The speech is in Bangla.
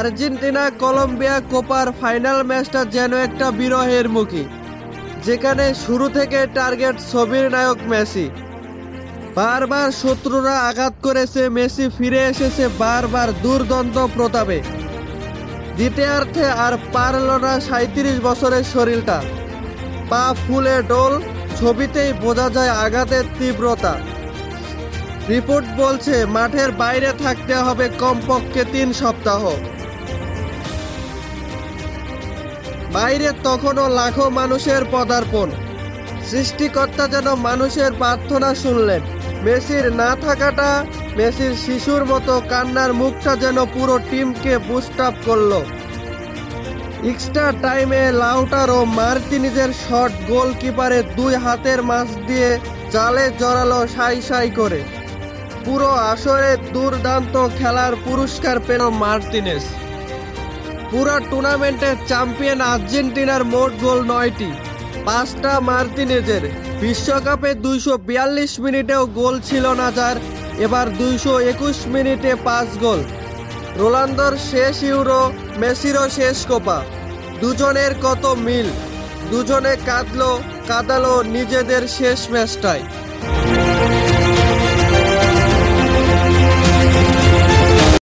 আর্জেন্টিনা কলম্বিয়া কোপার ফাইনাল ম্যাচটা যেন একটা বিরহের মুখী, যেখানে শুরু থেকে টার্গেট ছবির নায়ক মেসি। বারবার শত্রুরা আঘাত করেছে, মেসি ফিরে এসেছে বারবার দুর্দান্ত প্রতাপে। দ্বিতীয়ার্ধে আর পারল না 37 বছরের শরীরটা, পা ফুলে ডোল, ছবিতেই বোঝা যায় আঘাতের তীব্রতা। রিপোর্ট বলছে মাঠের বাইরে থাকতে হবে কমপক্ষে 3 সপ্তাহ। বাইরে তখনও লাখো মানুষের পদার্পণ। সৃষ্টিকর্তা যেন মানুষের প্রার্থনা শুনলেন। মেসির না থাকাটা, মেসির শিশুর মতো কান্নার মুখটা যেন পুরো টিমকে বুস্ট আপ করলো। এক্সট্রা টাইমে লাউটারো মার্টিনেজের শট গোলকিপারের 2 হাতের মাঝ দিয়ে জালে জড়ালো সাই সাই করে। পুরো আসরে দুর্দান্ত খেলার পুরস্কার পেল মার্টিনেজ। পুরো টুর্নামেন্টের চ্যাম্পিয়ন আর্জেন্টিনার মোট গোল 9টি, 5টা মার্টিনেজের। বিশ্বকাপে 242 মিনিটেও গোল ছিল না যার, এবার 221 মিনিটে 5 গোল। রোনালদোর শেষ ইউরো, মেসিরও শেষ কোপা। দুজনের কত মিল, দুজনে কাঁদালো নিজেদের শেষ ম্যাচটায়।